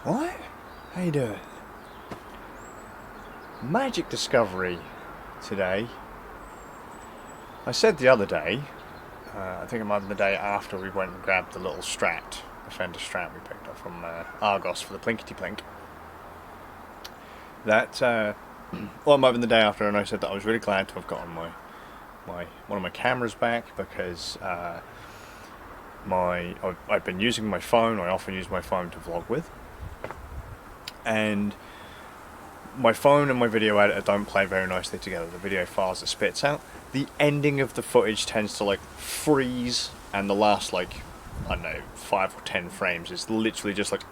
What? How you doing? Magic discovery today. I said the other day, I think it might have been the day after we went and grabbed the little Strat, the Fender Strat we picked up from Argos for the Plinkety Plink. That, well, it might have been the day after, and I said that I was really glad to have gotten one of my cameras back, because I've been using my phone. I often use my phone to vlog with, and my phone and my video editor don't play very nicely together. The video files it spits out, the ending of the footage tends to like freeze, and the last like, I don't know, 5 or 10 frames is literally just like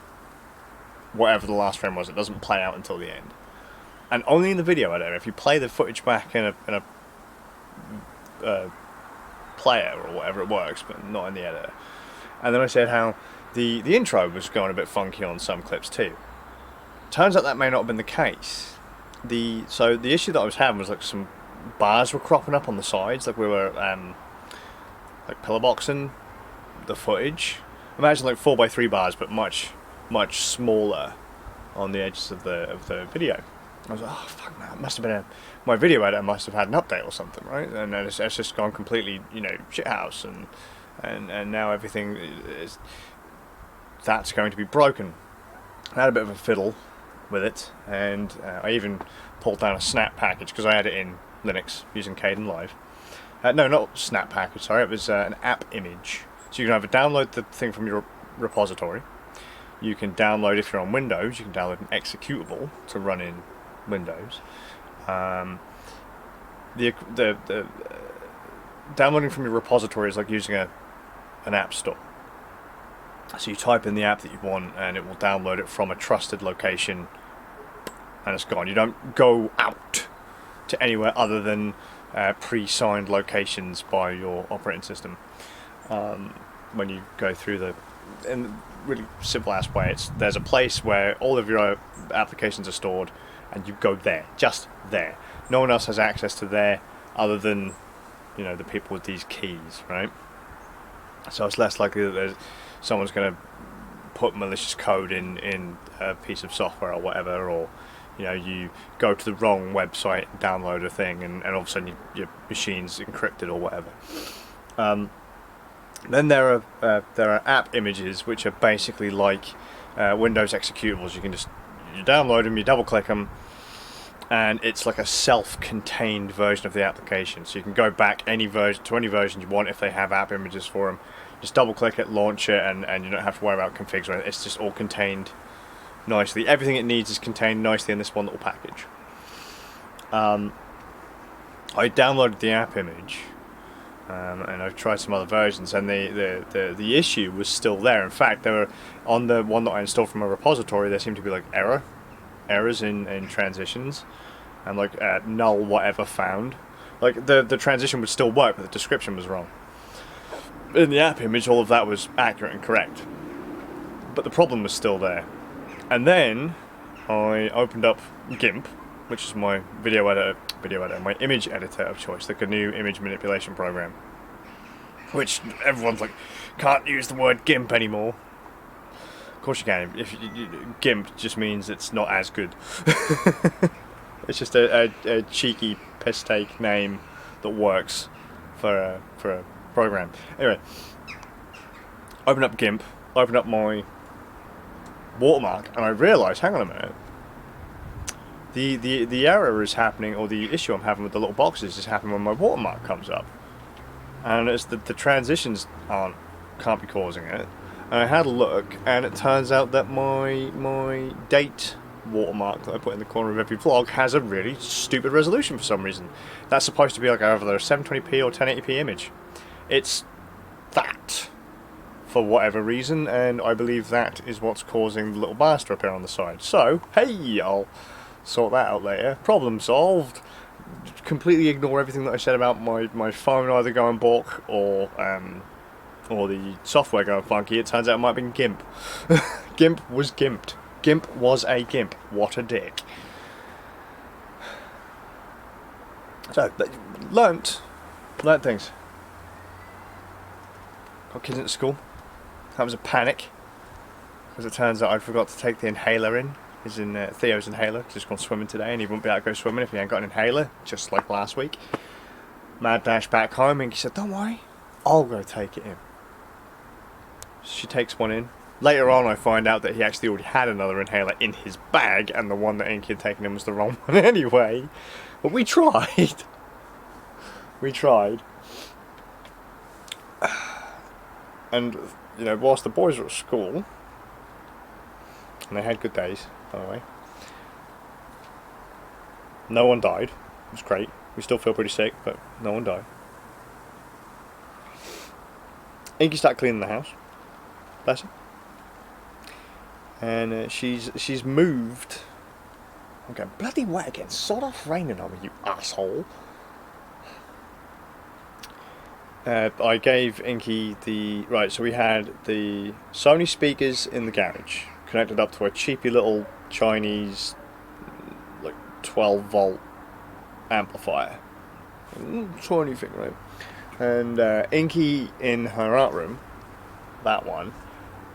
whatever the last frame was. It doesn't play out until the end. And only in the video editor, if you play the footage back in a player or whatever, it works, but not in the editor. And then I said how the intro was going a bit funky on some clips too. Turns out that may not have been the case. So the issue that I was having was like some bars were cropping up on the sides, like we were like pillar boxing the footage. Imagine like 4x3 bars, but much smaller on the edges of the video. I was like, oh fuck, no, it must have been my video editor must have had an update or something, right? And then it's just gone completely, you know, shithouse, and now everything that's going to be broken. I had a bit of a fiddle with it, and I even pulled down a snap package because I had it in Linux using Kdenlive. No, not snap package, sorry, it was an app image. So you can either download the thing from your repository, you can download, if you're on Windows, you can download an executable to run in Windows. The downloading from your repository is like using an app store. So you type in the app that you want, and it will download it from a trusted location, and it's gone. You don't go out to anywhere other than pre-signed locations by your operating system. When you go through in the really simple ass way, there's a place where all of your applications are stored, and you go there, just there. No one else has access to there other than, you know, the people with these keys, right? So it's less likely that someone's going to put malicious code in a piece of software or whatever, or, you know, you go to the wrong website and download a thing, and all of a sudden your machine's encrypted or whatever. Then there are app images, which are basically like Windows executables. You download them, you double click them, and it's like a self-contained version of the application. So you can go back to any version you want if they have app images for them. Just double click it, launch it, and you don't have to worry about configs or anything. It's just all contained nicely. Everything it needs is contained nicely in this one little package. I downloaded the app image, and I've tried some other versions, and the issue was still there. In fact, there were, on the one that I installed from a repository, there seemed to be like errors in transitions, and like null whatever found. Like the transition would still work, but the description was wrong. In the app image, all of that was accurate and correct, but the problem was still there. And then I opened up GIMP, which is my my image editor of choice, like a new image manipulation program, which everyone's like, can't use the word GIMP anymore. Of course you can. GIMP just means it's not as good. It's just a cheeky piss take name that works for a program. Anyway, open up GIMP, open up my watermark, and I realised, hang on a minute, the error is happening, or the issue I'm having with the little boxes is happening when my watermark comes up, and it's the transitions can't be causing it. And I had a look, and it turns out that my date watermark that I put in the corner of every vlog has a really stupid resolution for some reason. That's supposed to be like either a 720p or 1080p image. It's that, for whatever reason, and I believe that is what's causing the little bars to appear on the side. So, hey, I'll sort that out later. Problem solved. Completely ignore everything that I said about my phone either going balk or the software going funky. It turns out it might have been GIMP. GIMP was gimped. GIMP was a GIMP. What a dick. So, learnt things. Got kids into school. That was a panic. As it turns out, I forgot to take the inhaler in. He's in Theo's inhaler, just gone swimming today, and he wouldn't be able to go swimming if he hadn't got an inhaler, just like last week. Mad dash back home, and he said, don't worry, I'll go take it in. She takes one in. Later on I find out that he actually already had another inhaler in his bag, and the one that Inky had taken in was the wrong one anyway. But we tried. We tried. And, you know, whilst the boys were at school, and they had good days, by the way, no one died. It was great. We still feel pretty sick, but no one died. Inky started cleaning the house. Bless her. And she's moved. I'm going bloody wet again. Sod off raining on me, you asshole. I gave Inky the... Right, so we had the Sony speakers in the garage, connected up to a cheapy little Chinese, like, 12 volt amplifier. Tiny thing, right? And Inky in her art room, that one,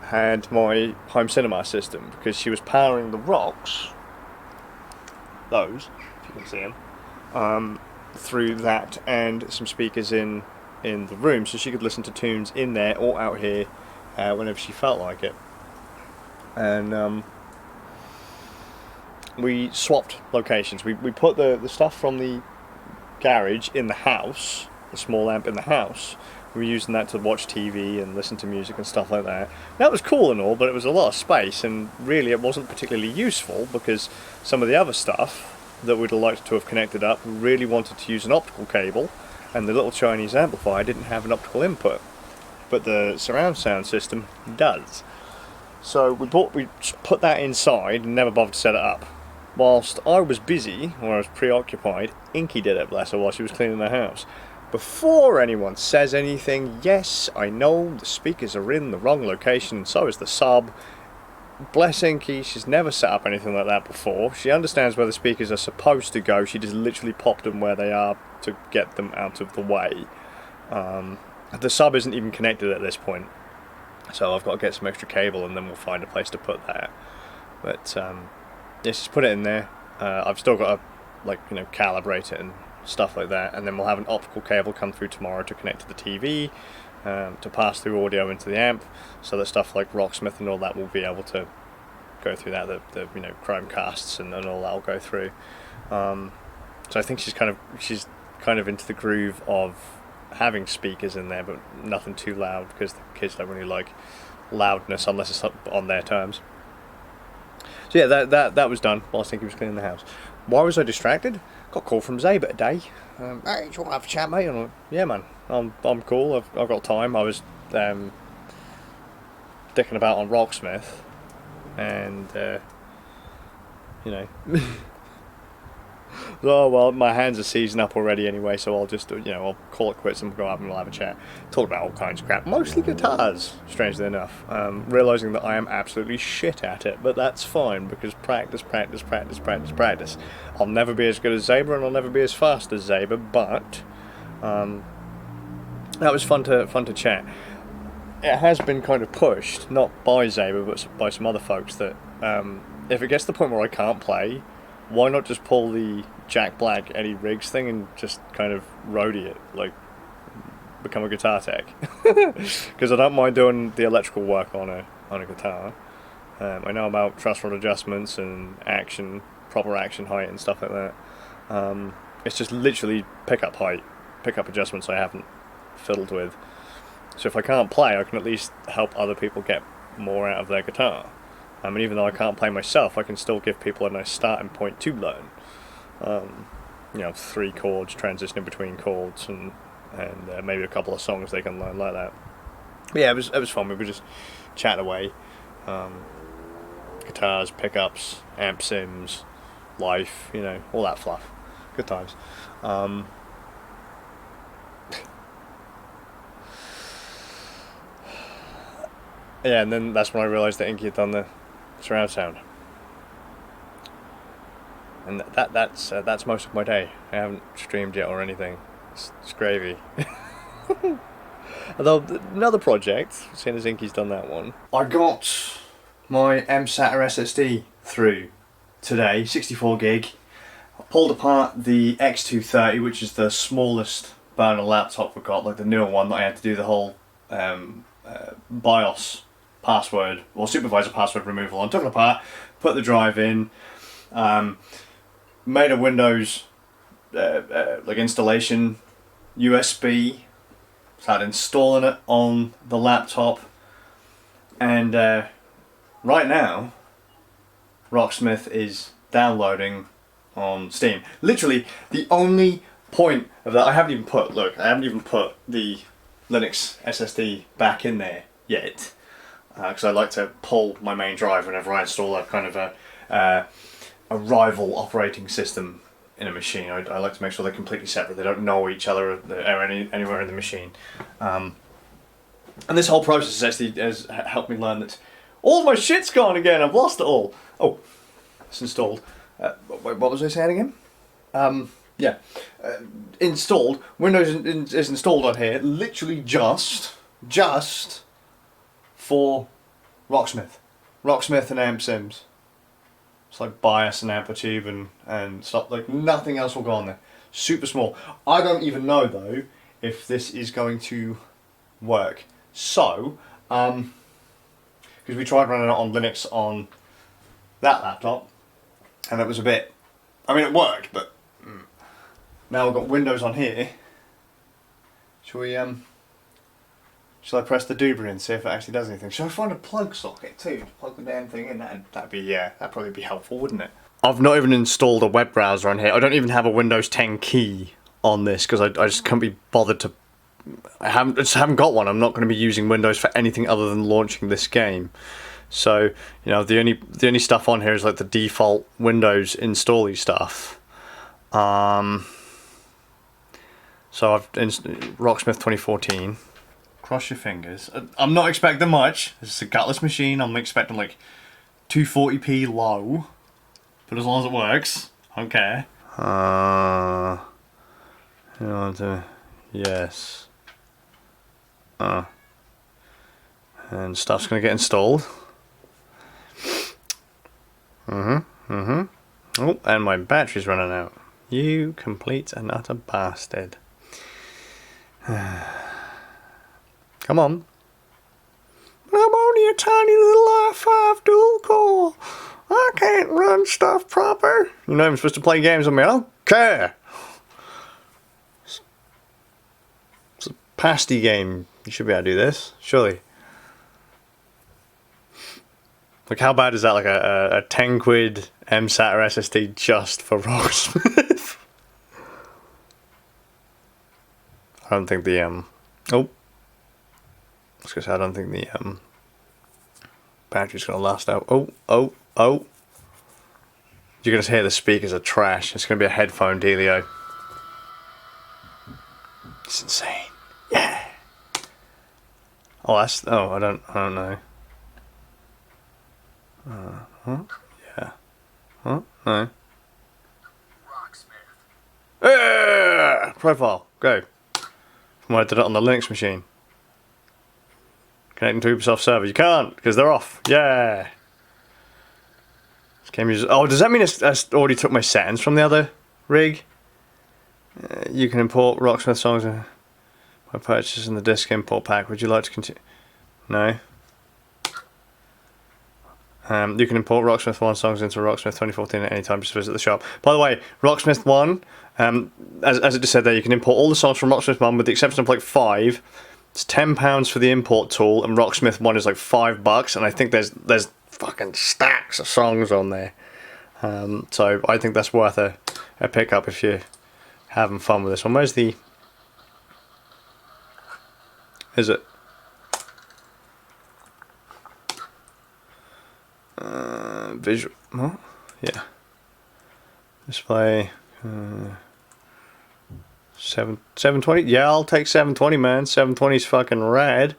had my home cinema system, because she was powering the rocks, those, if you can see them, through that and some speakers in the room, so she could listen to tunes in there or out here whenever she felt like it. And we swapped locations. We put the stuff from the garage in the house, the small amp in the house. We were using that to watch TV and listen to music and stuff like that. That was cool and all, but it was a lot of space, and really it wasn't particularly useful, because some of the other stuff that we'd liked to have connected up really wanted to use an optical cable, and the little Chinese amplifier didn't have an optical input, but the surround sound system does. So we put that inside and never bothered to set it up. Whilst I was busy, or I was preoccupied, Inky did it, bless her, while she was cleaning the house. Before anyone says anything, yes, I know the speakers are in the wrong location, and so is the sub. Bless Inky, she's never set up anything like that before. She understands where the speakers are supposed to go, she just literally popped them where they are to get them out of the way. The sub isn't even connected at this point, so I've got to get some extra cable and then we'll find a place to put that. But yeah, just put it in there. I've still got to, like, you know, calibrate it and stuff like that, and then we'll have an optical cable come through tomorrow to connect to the TV, to pass through audio into the amp, so that stuff like Rocksmith and all that will be able to go through that. The you know, Chromecasts and all that will go through. So I think she's kind of into the groove of having speakers in there, but nothing too loud, because the kids don't really like loudness unless it's on their terms. So yeah, that was done whilst Inky was cleaning the house. Why was I distracted? Got a call from Zabe today. Hey, do you want to have a chat, mate? I'm like, yeah, man, I'm cool. I've got time. I was dicking about on Rocksmith, and you know, oh well, my hands are seizing up already anyway, so I'll just, you know, I'll call it quits and we'll go up and we'll have a chat. Talk about all kinds of crap, mostly guitars, strangely enough. Realising that I am absolutely shit at it, but that's fine, because practice. I'll never be as good as Zaber, and I'll never be as fast as Zaber, but that was fun to chat. It has been kind of pushed, not by Zaber, but by some other folks, that if it gets to the point where I can't play, why not just pull the Jack Black Eddie Riggs thing and just kind of roadie it, like become a guitar tech? Because I don't mind doing the electrical work on a guitar. I know about truss rod adjustments and proper action height and stuff like that. It's just literally pickup height, pickup adjustments I haven't fiddled with. So if I can't play, I can at least help other people get more out of their guitar. And even though I can't play myself, I can still give people a nice starting point to learn. You know, 3 chords, transitioning between chords, and maybe a couple of songs they can learn like that. But yeah, it was fun. We were just chatting away. Guitars, pickups, amp sims, life, you know, all that fluff. Good times. Yeah, and then that's when I realised that Inky had done the surround sound. And that's most of my day. I haven't streamed yet or anything. It's gravy. Although another project, seeing as Inky's done that one, I got my M.Sata SSD through today, 64 gig. I pulled apart the X230, which is the smallest burner laptop we've got, like the newer one that I had to do the whole BIOS password or supervisor password removal on. Took it apart, put the drive in, made a Windows like installation USB, started installing it on the laptop, and right now Rocksmith is downloading on Steam. Literally the only point of that, I haven't even put the Linux SSD back in there yet, because I like to pull my main drive whenever I install a kind of a rival operating system in a machine. I like to make sure they're completely separate. They don't know each other or anywhere in the machine. And this whole process actually has helped me learn that all my shit's gone again. I've lost it all. Oh, it's installed. Wait, what was I saying again? Yeah, installed. Windows is installed on here literally just for Rocksmith and AMP Sims. It's like BIOS and Amplitude and stuff, like nothing else will go on there. Super small. I don't even know though if this is going to work. So, because we tried running it on Linux on that laptop, and it was a bit, I mean it worked, but now we've got Windows on here. Shall I press the doobry and see if it actually does anything? Shall I find a plug socket too to plug the damn thing in? That'd probably be helpful, wouldn't it? I've not even installed a web browser on here. I don't even have a Windows 10 key on this because I just can't be bothered to. I just haven't got one. I'm not going to be using Windows for anything other than launching this game. So you know, the only stuff on here is like the default Windows install-y stuff. So I've Rocksmith 2014. Cross your fingers. I'm not expecting much. It's a gutless machine. I'm expecting like 240p low, but as long as it works, I don't care. You want to, yes. And stuff's gonna get installed. Oh, and my battery's running out. You complete and utter bastard. Come on. I'm only a tiny little i5 dual core. I can't run stuff proper. You know I'm supposed to play games on me. I don't care. It's a pasty game. You should be able to do this, surely. Like, how bad is that? Like a 10 quid M.Sata SSD just for Rocksmith? I don't think the oh. I was gonna say, I don't think the battery's gonna last out. Oh. You're gonna hear the speakers are trash. It's gonna be a headphone dealio. It's insane. Yeah. Oh, I don't know. Yeah. Huh? No. Rocksmith. Profile. Go. From when I did it on the Linux machine. Connecting to Ubisoft server. You can't, because they're off. Yeah. Oh, does that mean I already took my settings from the other rig? You can import Rocksmith songs by purchasing the disc import pack. Would you like to continue? No. You can import Rocksmith 1 songs into Rocksmith 2014 at any time. Just visit the shop. By the way, Rocksmith 1, as it just said there, you can import all the songs from Rocksmith 1 with the exception of like 5. It's £10 for the import tool, and Rocksmith 1 is like $5, and I think there's fucking stacks of songs on there. So I think that's worth a pickup if you're having fun with this one. Where's the... Is it? Visual... What? Yeah. Display... 720? Yeah, I'll take 720, man. 720's fucking rad.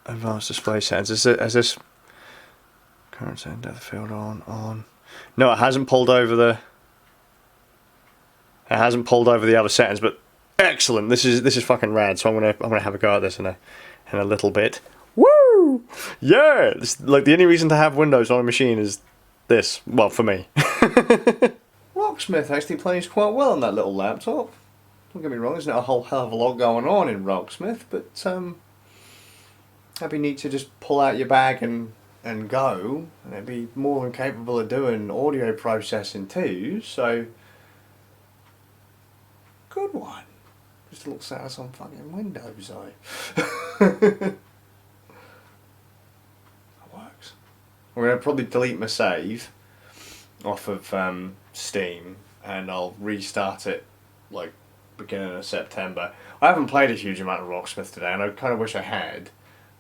Advanced display settings. Is this current setting depth field on? No, it hasn't pulled over the. It hasn't pulled over the other settings, but excellent. This is fucking rad. So I'm gonna have a go at this in a little bit. Woo! Yeah, it's like the only reason to have Windows on a machine is this. Well, for me. Rocksmith actually plays quite well on that little laptop. Don't get me wrong, there's not a whole hell of a lot going on in Rocksmith, but that'd be neat to just pull out your bag and go, and it'd be more than capable of doing audio processing too, so good one. Just a little status on fucking Windows though. That works. I'm going to probably delete my save off of Steam, and I'll restart it like beginning of September. I haven't played a huge amount of Rocksmith today, and I kind of wish I had.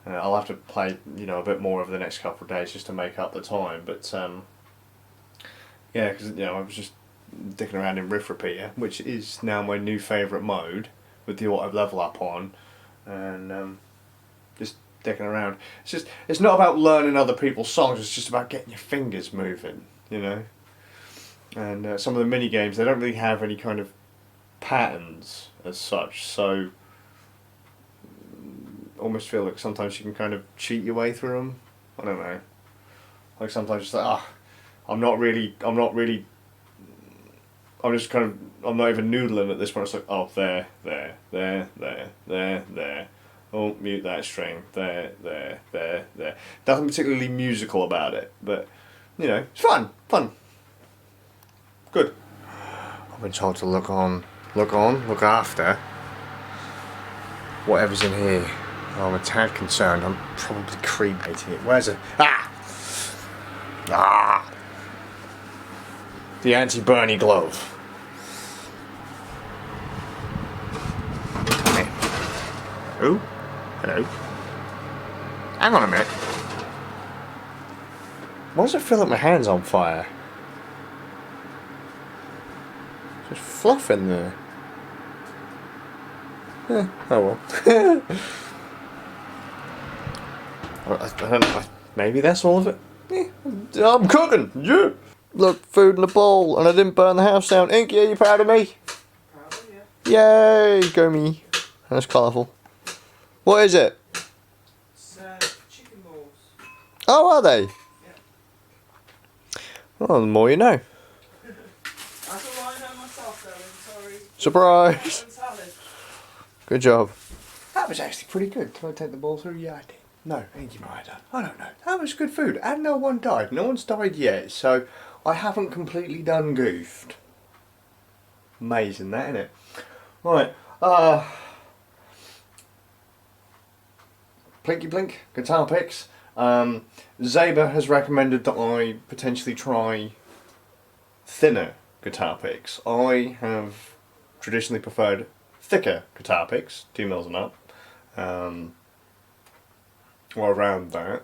I'll have to play, a bit more over the next couple of days just to make up the time. But yeah, because I was just dicking around in Riff Repeater, which is now my new favourite mode with the auto level up on, and just dicking around. It's not about learning other people's songs. It's just about getting your fingers moving, And some of the mini games, they don't really have any kind of patterns as such, so almost feel like sometimes you can kind of cheat your way through them. I don't know. Like sometimes it's like, I'm not even noodling at this point. It's like, oh, there. Oh, mute that string. There. Nothing particularly musical about it, but it's fun. Good. I've been told to look after whatever's in here. I'm a tad concerned. I'm probably cremating it. Where's it? The anti-Bernie glove. Come here. Oh, hello. Hang on a minute. Why does it feel like my hand's on fire? Just fluff in there. Oh well. I don't know. Maybe that's all of it. Yeah, I'm cooking. Yeah. Look, food in the bowl, and I didn't burn the house down. Inky, are you proud of me? Proud of you. Yay, go me. That's colourful. What is it? It's chicken balls. Oh, are they? Yeah. Well, the more you know. That's all I know myself, darling. Sorry. Surprise. Salad. Good job. That was actually pretty good. Can I take the ball through? Yeah, I did. No, Inky might have done. I don't know. That was good food, and no one died. No one's died yet, so I haven't completely done goofed. Amazing, that, isn't it? Right. Plinky blink, guitar picks. Zaber has recommended that I potentially try thinner guitar picks. I have traditionally preferred thicker guitar picks, 2 mils and up, or around that.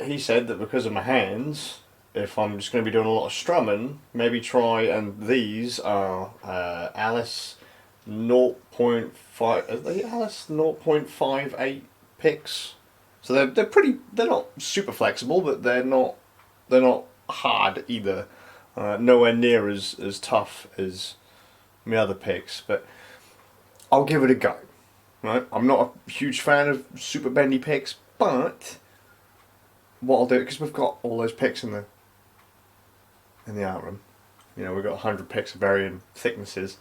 He said that because of my hands, if I'm just going to be doing a lot of strumming, maybe try, and these are Alice 0.5, are they Alice 0.58 picks? So they're not super flexible, but they're not hard either. Nowhere near as tough as my other picks, but I'll give it a go. Right? I'm not a huge fan of super bendy picks, but what I'll do, because we've got all those picks in the art room, we've got 100 picks of varying thicknesses.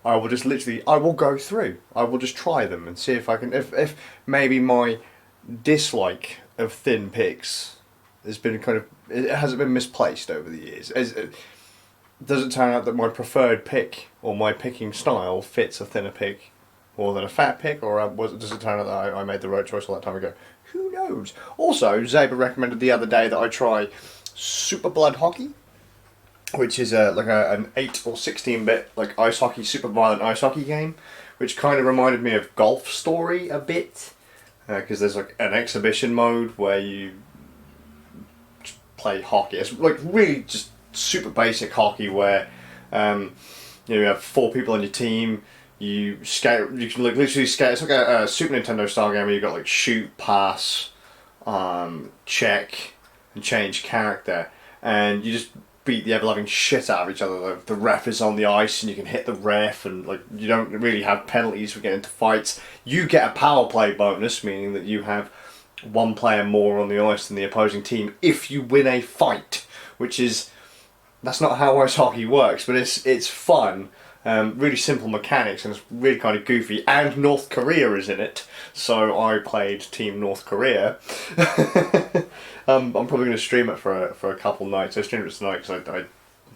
I will go through. I will just try them and see if I can, if maybe my dislike of thin picks hasn't been misplaced over the years. Does it turn out that my preferred pick or my picking style fits a thinner pick more than a fat pick, or does it turn out that I made the right choice all that time ago? Who knows? Also, Zaber recommended the other day that I try Super Blood Hockey, which is an 8 or 16-bit ice hockey, super violent ice hockey game, which kind of reminded me of Golf Story a bit, because there's an exhibition mode where you play hockey. It's really just super basic hockey where you have 4 people on your team. You skate. You can literally skate. It's like a Super Nintendo style game where you've got shoot, pass, check, and change character, and you just beat the ever-loving shit out of each other. The ref is on the ice, and you can hit the ref, and you don't really have penalties for getting into fights. You get a power play bonus, meaning that you have one player more on the ice than the opposing team if you win a fight, which is, that's not how ice hockey works, but it's fun. Really simple mechanics, and it's really kind of goofy, and North Korea is in it, so I played Team North Korea. I'm probably going to stream it for a couple nights. I streamed it tonight because I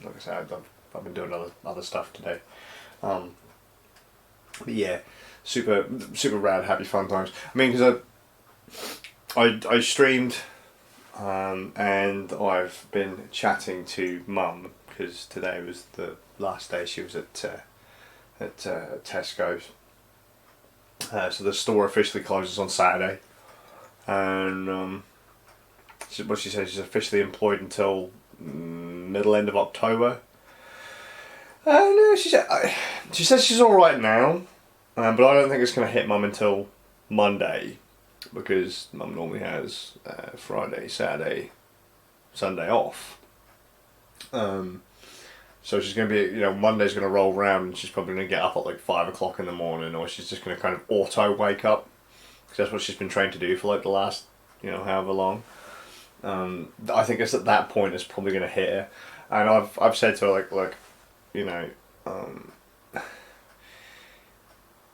like I said, I've been doing other stuff today. But yeah, super rad, happy fun times. I mean, because I streamed, and I've been chatting to Mum because today was the last day she was at Tesco's. So the store officially closes on Saturday, and what she says, she's officially employed until middle end of October. No, she says she's all right now, but I don't think it's going to hit Mum until Monday, because Mum normally has Friday, Saturday, Sunday off. So she's going to be, Monday's going to roll around and she's probably going to get up at like 5 o'clock in the morning, or she's just going to kind of auto wake up, because that's what she's been trained to do for like the last, however long. I think it's at that point it's probably going to hit her, and I've said to her like, look,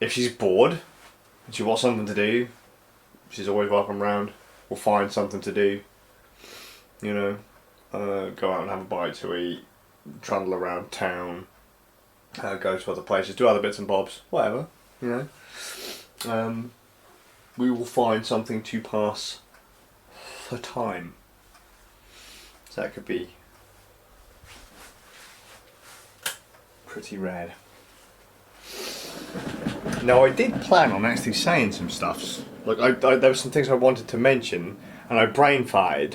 if she's bored and she wants something to do, she's always welcome round. We'll find something to do. Go out and have a bite to eat, trundle around town, go to other places, do other bits and bobs, whatever. We will find something to pass the time. So that could be pretty rad. Now, I did plan on actually saying some stuffs. Like, there were some things I wanted to mention, and I brain farted.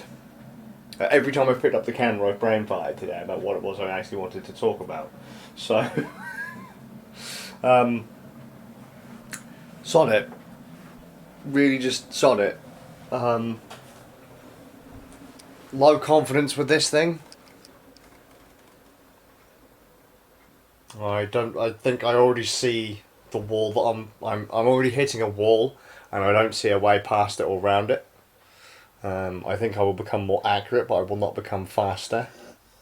Every time I picked up the camera, I brain farted today about what it was I actually wanted to talk about. So, sod it. Really just sod it. Low confidence with this thing. I think I already see the wall that I'm already hitting a wall, and I don't see a way past it or around it. I think I will become more accurate, but I will not become faster,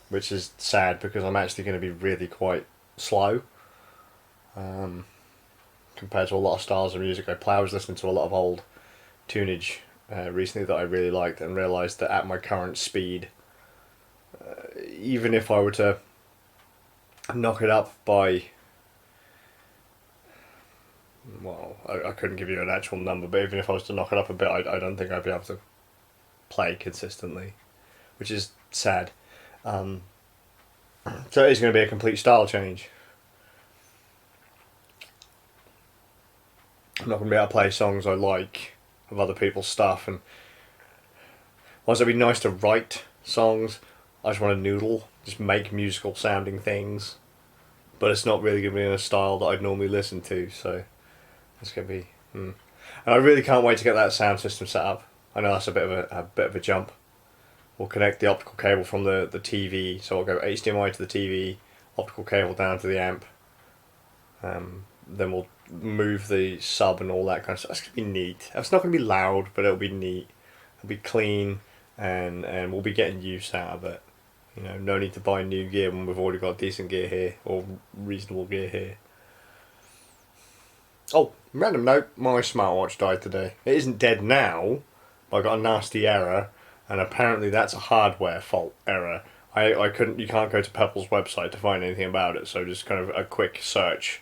which is sad because I'm actually going to be really quite slow compared to a lot of styles of music I play. I was listening to a lot of old tunage recently that I really liked, and realised that at my current speed, even if I were to knock it up by, well, I couldn't give you an actual number, but even if I was to knock it up a bit, I don't think I'd be able to play consistently, which is sad. So it is going to be a complete style change. I'm not going to be able to play songs I like of other people's stuff, and whilst it'd be nice to write songs, I just want to noodle, just make musical sounding things, but it's not really going to be in a style that I'd normally listen to, so it's going to be... And I really can't wait to get that sound system set up. I know that's a bit of a jump. We'll connect the optical cable from the TV, so I'll go HDMI to the TV, optical cable down to the amp. Then we'll move the sub and all that kind of stuff. It's going to be neat. It's not going to be loud, but it'll be neat. It'll be clean, and we'll be getting use out of it. No need to buy new gear when we've already got decent gear here, or reasonable gear here. Oh, random note, my smartwatch died today. It isn't dead now, but I got a nasty error, and apparently that's a hardware fault error. You can't go to Pepple's website to find anything about it, so just kind of a quick search.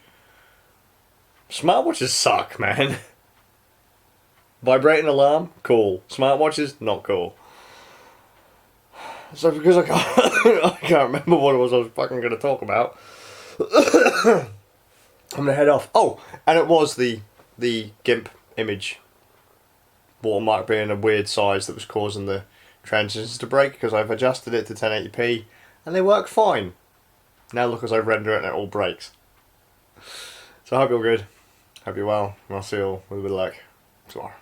Smartwatches suck, man. Vibrating alarm? Cool. Smartwatches? Not cool. So because I can't remember what it was I was fucking going to talk about, I'm going to head off. Oh, and it was the GIMP image watermark being a weird size that was causing the transitions to break, because I've adjusted it to 1080p and they work fine. Now look, as I render it and it all breaks. So I hope you're good. Hope you're well, and I'll see you all with a bit of luck tomorrow.